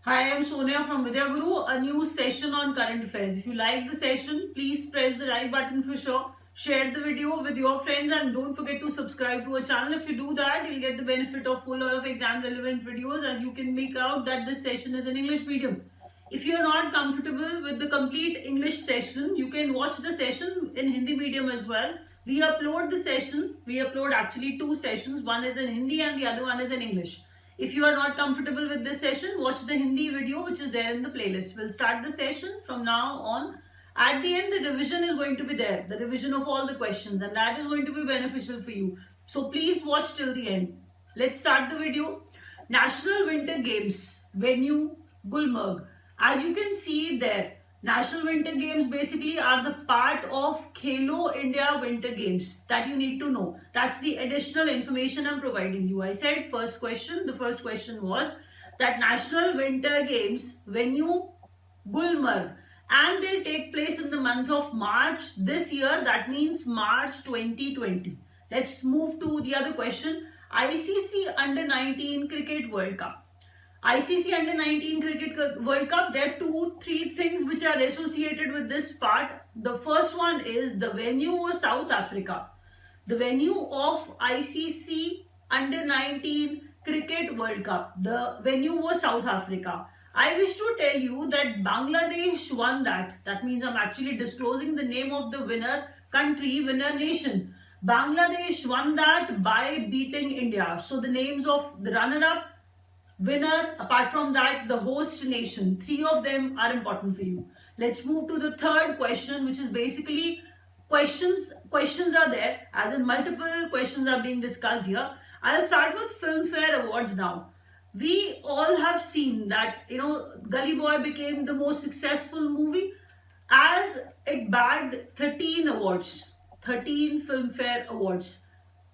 Hi, I'm Sonia from Vidya Guru, a new session on current affairs. If you like the session, please press the like button for sure. Share the video with your friends and don't forget to subscribe to our channel. If you do that, you'll get the benefit of full lot of exam relevant videos, as you can make out that this session is an English medium. If you are not comfortable with the complete English session, you can watch the session in Hindi medium as well. We upload actually two sessions. One is in Hindi and the other one is in English. If you are not comfortable with this session, watch the Hindi video which is there in the playlist. We'll start the session from now on. At the end, the revision is going to be there, the revision of all the questions, and that is going to be beneficial for you. So please watch till the end. Let's start the video. National Winter Games, venue Gulmarg. As you can see there, National Winter Games basically are the part of Khelo India Winter Games that you need to know. That's the additional information I'm providing you. I said first question. The first question was that National Winter Games venue Gulmarg, and they'll take place in the month of March this year. That means March 2020. Let's move to the other question. ICC Under 19 Cricket World Cup. ICC Under 19 Cricket World Cup, there are three things which are associated with this part. The first one is the venue was South Africa. The venue of ICC Under 19 Cricket World Cup, the venue was South Africa. I wish to tell you that Bangladesh won that. That means I'm actually disclosing the name of the winner country, winner nation. Bangladesh won that by beating India. So the names of the runner-up, winner, apart from that, the host nation, three of them are important for you. Let's move to the third question, which is basically questions are there, as in multiple questions are being discussed here. I'll start with Filmfare Awards now. We all have seen that, Gully Boy became the most successful movie as it bagged 13 awards, 13 Filmfare Awards.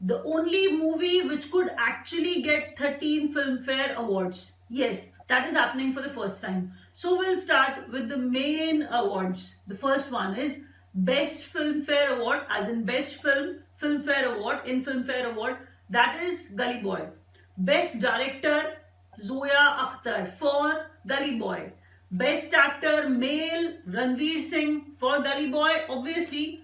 The only movie which could actually get 13 Filmfare Awards. Yes, that is happening for the first time. So we'll start with the main awards. The first one is Best Filmfare Award, as in Best Film, Filmfare Award, in Filmfare Award. That is Gully Boy. Best Director, Zoya Akhtar for Gully Boy. Best Actor, Male, Ranveer Singh for Gully Boy, obviously.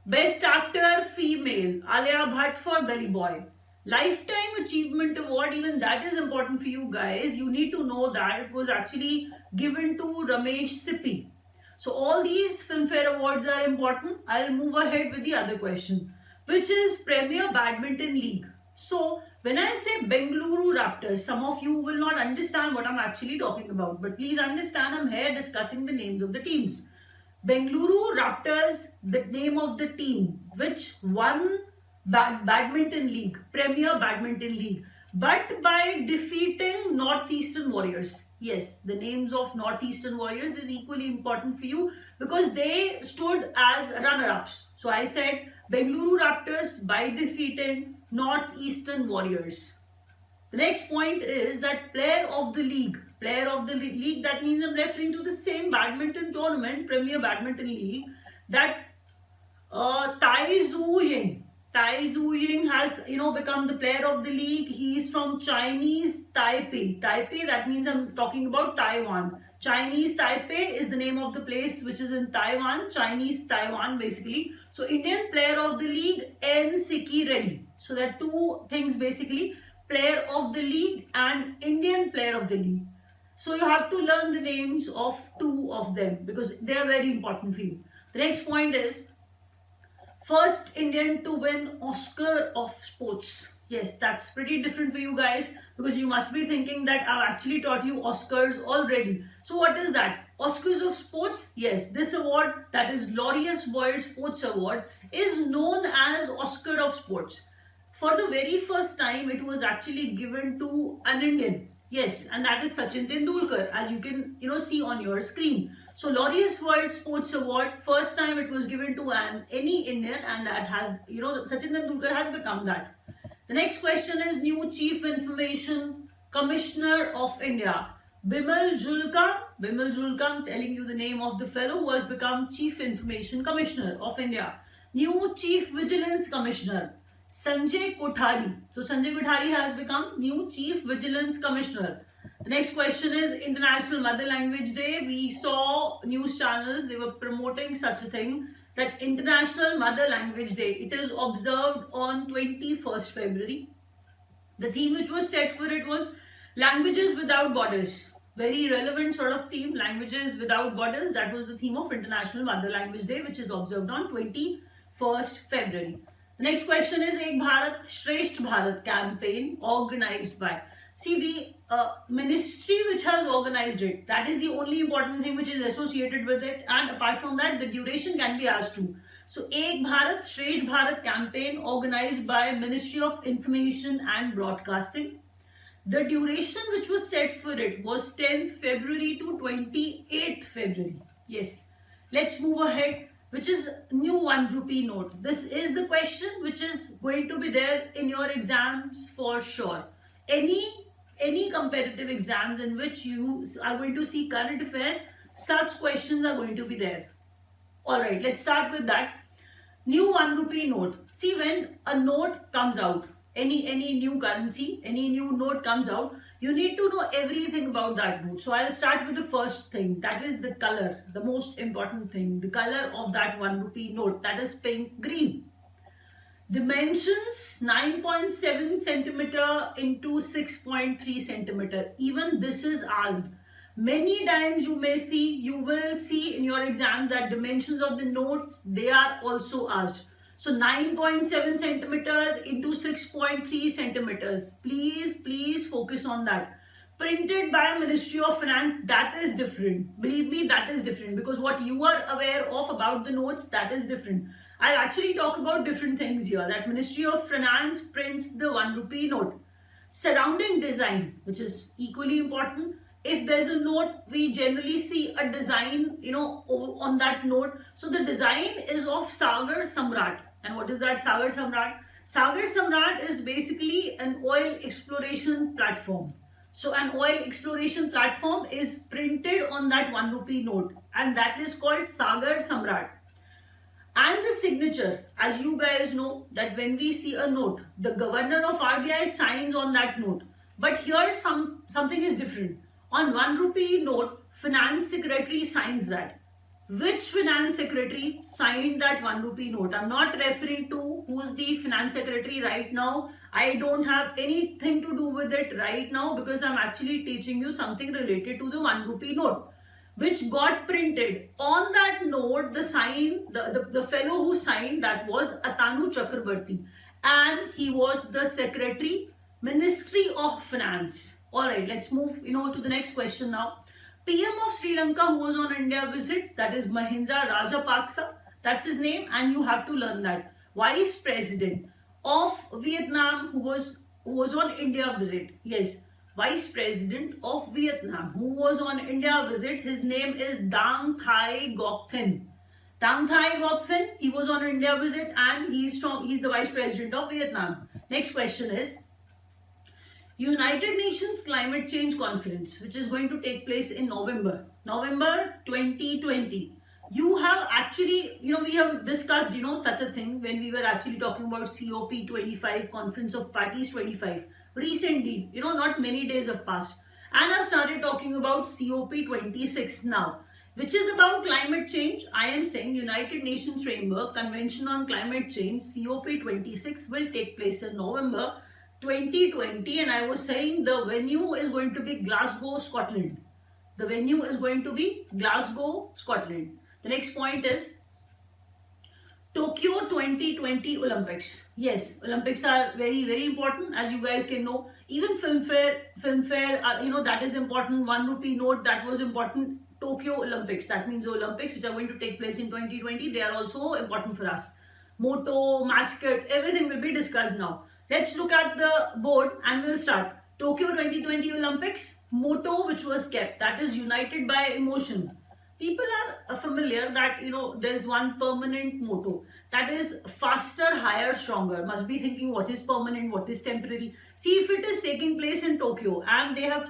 Best Actor Female, Alia Bhatt for Gully Boy. Lifetime Achievement Award, even that is important for you guys. You need to know that it was actually given to Ramesh Sippy. So all these Filmfare Awards are important. I'll move ahead with the other question, which is Premier Badminton League. So when I say Bengaluru Raptors, some of you will not understand what I'm actually talking about. But please understand, I'm here discussing the names of the teams. Bengaluru Raptors, the name of the team which won Badminton League, Premier Badminton League, but by defeating Northeastern Warriors. Yes, the names of Northeastern Warriors is equally important for you because they stood as runner-ups. So I said Bengaluru Raptors by defeating Northeastern Warriors. The next point is that player of the league. Player of the league, that means I'm referring to the same badminton tournament, Premier Badminton League, that Tai Tzu Ying. Tai Tzu Ying has, become the player of the league. He is from Chinese Taipei. Taipei, that means I'm talking about Taiwan. Chinese Taipei is the name of the place which is in Taiwan. Chinese Taiwan, basically. So Indian player of the league, N. Siki Reddy. So there are two things basically. Player of the league and Indian player of the league. So you have to learn the names of two of them because they are very important for you. The next point is first Indian to win Oscar of Sports. Yes, that's pretty different for you guys because you must be thinking that I've actually taught you Oscars already. So what is that? Oscars of Sports? Yes, this award, that is Laureus World Sports Award, is known as Oscar of Sports. For the very first time, it was actually given to an Indian. Yes, and that is Sachin Tendulkar, as you can see on your screen. So Laureus World Sports Award, first time it was given to any Indian, and that has, Sachin Tendulkar has become that. The next question is new Chief Information Commissioner of India. Bimal Julka. Bimal Julka, I'm telling you the name of the fellow who has become Chief Information Commissioner of India. New Chief Vigilance Commissioner, Sanjay Kothari. So Sanjay Kothari has become new Chief Vigilance Commissioner. The next question is International Mother Language Day. We saw news channels, they were promoting such a thing, that International Mother Language Day, it is observed on 21st February. The theme which was set for it was Languages Without Borders. Very relevant sort of theme, Languages Without Borders. That was the theme of International Mother Language Day, which is observed on 21st February. The next question is Ek Bharat Shresht Bharat campaign organized by. See, the ministry which has organized it, that is the only important thing which is associated with it, and apart from that, the duration can be asked too. So, Ek Bharat Shresht Bharat campaign organized by Ministry of Information and Broadcasting. The duration which was set for it was 10th February to 28th February. Yes. Let's move ahead, which is new 1 rupee note. This is the question which is going to be there in your exams for sure. Any competitive exams in which you are going to see current affairs, such questions are going to be there. Alright, let's start with that. New 1 rupee note. See, when a note comes out, any new currency, any new note comes out, you need to know everything about that note. So I'll start with the first thing, that is the color, the most important thing, the color of that 1 rupee note, that is pink green. Dimensions 9.7 centimeter into 6.3 centimeter. Even this is asked. Many times you will see in your exam that dimensions of the notes, they are also asked. So 9.7 centimeters into 6.3 centimeters. Please focus on that. Printed by Ministry of Finance, that is different. Believe me, that is different, because what you are aware of about the notes, that is different. I'll actually talk about different things here. That Ministry of Finance prints the 1 rupee note. Surrounding design, which is equally important. If there's a note, we generally see a design, on that note. So the design is of Sagar Samrat. And what is that Sagar Samrat? Sagar Samrat is basically an oil exploration platform. So an oil exploration platform is printed on that 1 rupee note, and that is called Sagar Samrat. And the signature, as you guys know, that when we see a note, the governor of RBI signs on that note. But here something is different. On 1 rupee note, finance secretary signs that. Which finance secretary signed that 1 rupee note? I'm not referring to who's the finance secretary right now. I don't have anything to do with it right now, because I'm actually teaching you something related to the 1 rupee note, which got printed. On that note, the fellow who signed that was Atanu Chakrabarti, and he was the secretary, Ministry of Finance. Alright, let's move to the next question now. PM of Sri Lanka who was on India visit, that is Mahindra Rajapaksa, that's his name, and you have to learn that. Vice President of Vietnam who was on India visit, yes, Vice President of Vietnam who was on India visit, his name is Dang Thai Ngoc Thien. Dang Thai Ngoc Thien, he was on India visit, and he's the Vice President of Vietnam. Next question is United Nations Climate Change Conference, which is going to take place in November 2020. You have actually, we have discussed, such a thing when we were actually talking about COP25, Conference of Parties 25. Recently, not many days have passed. And I've started talking about COP26 now, which is about climate change. I am saying United Nations Framework Convention on Climate Change, COP26, will take place in November 2020, and I was saying the venue is going to be Glasgow, Scotland. The venue is going to be Glasgow, Scotland. The next point is Tokyo 2020 Olympics. Yes, Olympics are very, very important, as you guys can know. Even Filmfare, that is important. 1 rupee note, that was important. Tokyo Olympics, that means the Olympics which are going to take place in 2020, they are also important for us. Motto, mascot, everything will be discussed now. Let's look at the board and we'll start. Tokyo 2020 Olympics, motto which was kept, that is United by Emotion. People are familiar that, there's one permanent motto, that is faster, higher, stronger. Must be thinking what is permanent, what is temporary. See, if it is taking place in Tokyo and they have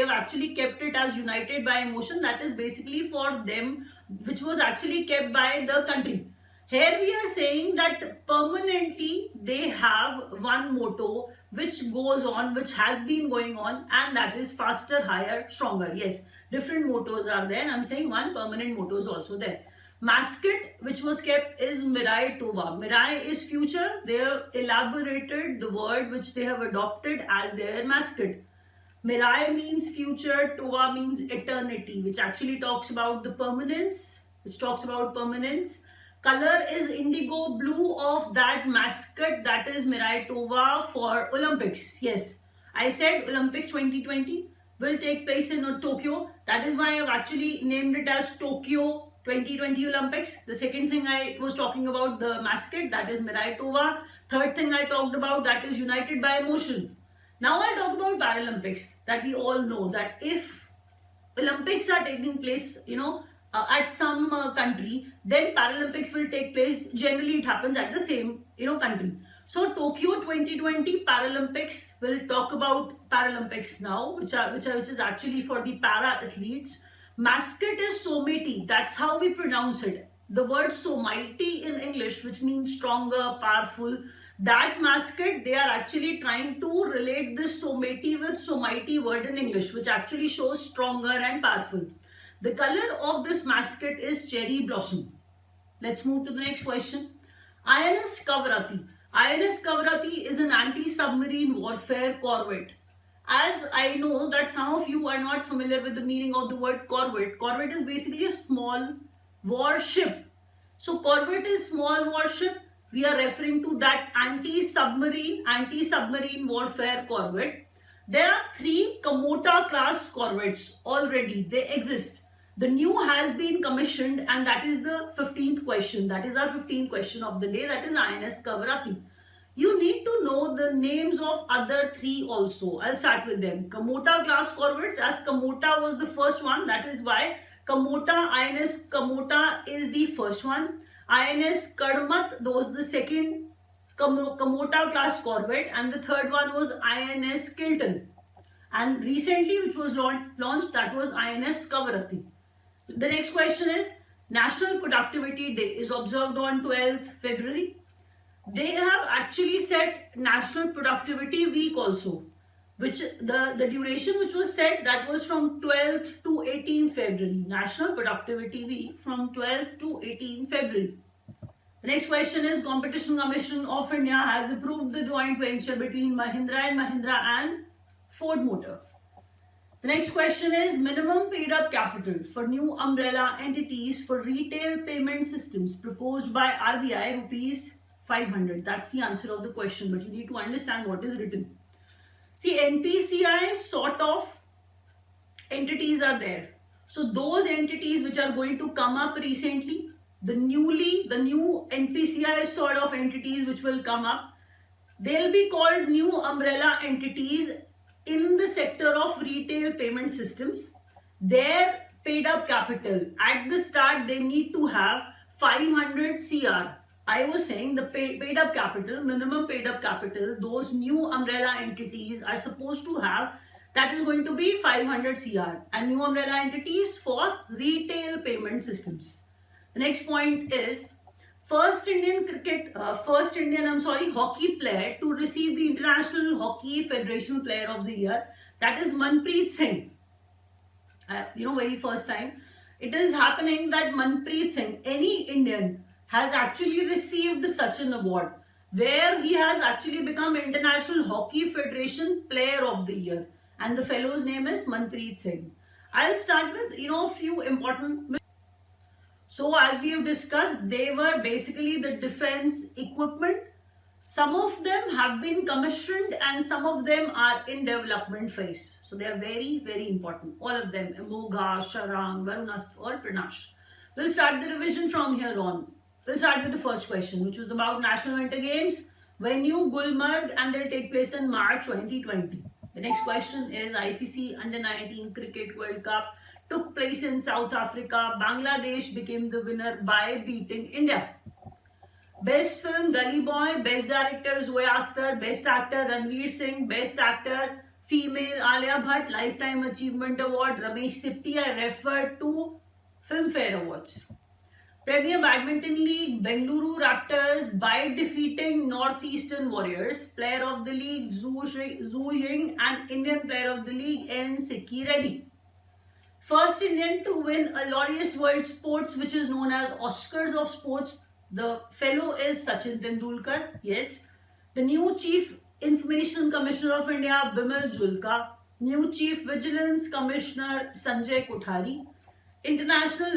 actually kept it as United by Emotion, that is basically for them, which was actually kept by the country. Here we are saying that permanently they have one motto which goes on, which has been going on, and that is faster, higher, stronger. Yes, different mottos are there. I'm saying one permanent motto is also there. Mascot which was kept is Mirai Tova. Mirai is future. They have elaborated the word which they have adopted as their mascot. Mirai means future, Tova means eternity, which actually talks about the permanence, Color is indigo blue of that mascot, that is Mirai Tova for Olympics. Yes, I said Olympics 2020 will take place in Tokyo. That is why I've actually named it as Tokyo 2020 Olympics. The second thing I was talking about, the mascot, that is Mirai Tova. Third thing I talked about, that is United by Emotion. Now I'll talk about Paralympics, that we all know that if Olympics are taking place, at some country, then Paralympics will take place. Generally, it happens at the same, country. So Tokyo 2020 Paralympics, will talk about Paralympics now, which is actually for the para athletes. Mascot is Someti. That's how we pronounce it. The word Someti in English, which means stronger, powerful. That mascot, they are actually trying to relate this Someti with Somighty word in English, which actually shows stronger and powerful. The color of this mascot is cherry blossom. Let's move to the next question. INS Kavarati. INS Kavarati is an anti-submarine warfare corvette. As I know that some of you are not familiar with the meaning of the word corvette. Corvette is basically a small warship. So corvette is small warship. We are referring to that anti-submarine warfare corvette. There are 3 Kamota class corvettes already. They exist. The new has been commissioned, and that is the 15th question. That is our 15th question of the day. That is INS Kavarati. You need to know the names of other 3 also. I'll start with them. Kamota class corvettes, as Kamota was the first one. That is why INS Kamota is the first one. INS Kadmat, that was the second Kamota class corvette, and the third one was INS Kilton. And recently, which was launched, that was INS Kavarati. The next question is, National Productivity Day is observed on 12th February. They have actually set National Productivity Week also, which the duration which was set, that was from 12th to 18th February. National Productivity Week from 12th to 18th February. The next question is, Competition Commission of India has approved the joint venture between Mahindra & Mahindra and Ford Motor. The next question is, minimum paid up capital for new umbrella entities for retail payment systems proposed by RBI rupees 500. That's the answer of the question, but you need to understand what is written. See, NPCI sort of entities are there. So those entities which are going to come up recently, the new NPCI sort of entities which will come up, they'll be called new umbrella entities in the sector of retail payment systems. Their paid up capital, at the start they need to have 500 CR. I was saying the paid up capital, minimum paid up capital, those new umbrella entities are supposed to have, that is going to be 500 CR, and new umbrella entities for retail payment systems. The next point is, first Indian hockey player to receive the International Hockey Federation Player of the Year, that is Manpreet Singh. Very first time it is happening that Manpreet Singh, any Indian, has actually received such an award, where he has actually become International Hockey Federation Player of the Year, and the fellow's name is Manpreet Singh. I'll start with a few important. So as we have discussed, they were basically the defense equipment. Some of them have been commissioned and some of them are in development phase. So they are very, very important. All of them, Amogha, Sharang, Varunastra or Pranash. We'll start the revision from here on. We'll start with the first question, which was about National Winter Games, venue Gulmarg, and they'll take place in March 2020. The next question is, ICC Under-19 Cricket World Cup took place in South Africa. Bangladesh became the winner by beating India. Best film, Gully Boy. Best director, Zoya Akhtar. Best actor, Ranveer Singh. Best actor, female, Alia Bhatt. Lifetime Achievement Award, Ramesh Sippy. I referred to Filmfare Awards. Premier Badminton League, Bengaluru Raptors by defeating Northeastern Warriors. Player of the League, Zhu Ying, and Indian Player of the League, N. Sikki Reddy. First Indian to win a Laureus World Sports, which is known as Oscars of Sports. The fellow is Sachin Tendulkar. Yes. The new Chief Information Commissioner of India, Bimal Julka. New Chief Vigilance Commissioner, Sanjay Kothari. International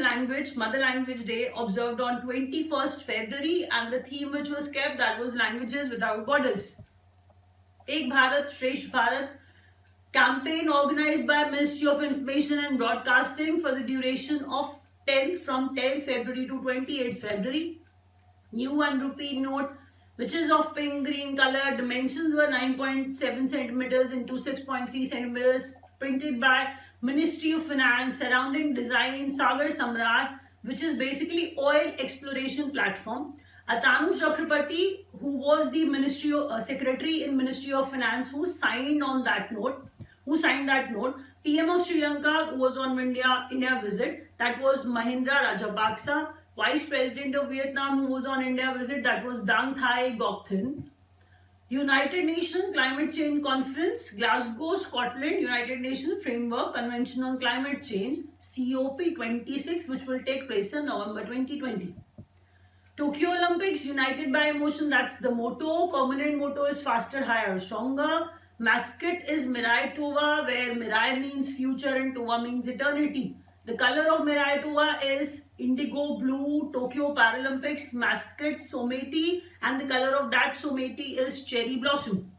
Mother Language Day observed on 21st February, and the theme which was kept, that was Languages Without Borders. Ek Bharat, Shresh Bharat campaign organized by Ministry of Information and Broadcasting for the duration of 10th February to 28th February. New and rupee note, which is of pink green color. Dimensions were 9.7 centimeters into 6.3 centimeters. Printed by Ministry of Finance. Surrounding design, Sagar Samrat, which is basically oil exploration platform. Atanu Chakrabarti, who was the secretary in Ministry of Finance, who signed that note. PM of Sri Lanka was on India visit. That was Mahendra Rajapaksa. Vice President of Vietnam who was on India visit, that was Dang Thai Ngoc Thin. United Nations Climate Change Conference, Glasgow, Scotland, United Nations Framework Convention on Climate Change, COP26, which will take place in November 2020. Tokyo Olympics, United by Emotion, that's the motto. Permanent motto is faster, higher, stronger. Mascot is Mirai Tova, where Mirai means future and Tova means eternity. The color of Mirai Tova is indigo blue. Tokyo Paralympics mascot Someti, and the color of that Someti is cherry blossom.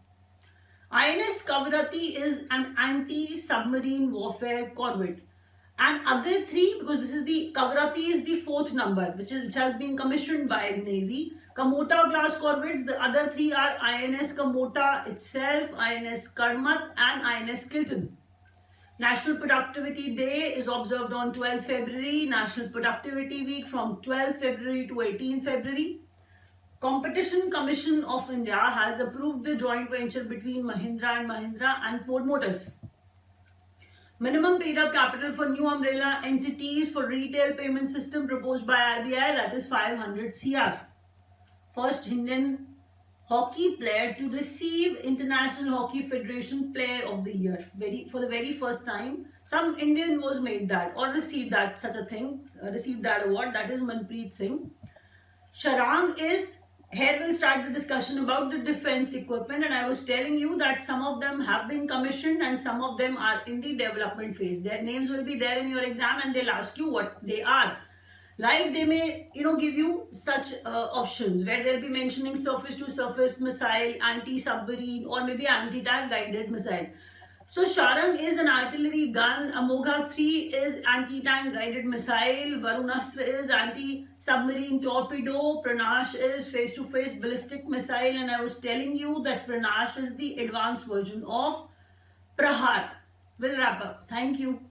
INS Kavarati is an anti-submarine warfare corvette. And other three, because this is the Kavarati is the fourth number, which has been commissioned by the Navy. Kamota class corvettes, the other three are INS Kamota itself, INS Karmat, and INS Kilton. National Productivity Day is observed on 12th February. National Productivity Week from 12th February to 18th February. Competition Commission of India has approved the joint venture between Mahindra and Mahindra and Ford Motors. Minimum paid up capital for new umbrella entities for retail payment system proposed by RBI, that is 500 CR. First Indian hockey player to receive International Hockey Federation Player of the Year. For the very first time, some Indian was made that or received that received that award. That is Manpreet Singh. Sharang is, here we'll start the discussion about the defense equipment, and I was telling you that some of them have been commissioned and some of them are in the development phase. Their names will be there in your exam and they'll ask you what they are. Like they may, give you such options where they'll be mentioning surface-to-surface missile, anti-submarine, or maybe anti-tank guided missile. So Sharang is an artillery gun, Amogha 3 is anti-tank guided missile, Varunastra is anti-submarine torpedo, Pranash is face-to-face ballistic missile, and I was telling you that Pranash is the advanced version of Prahar. We'll wrap up. Thank you.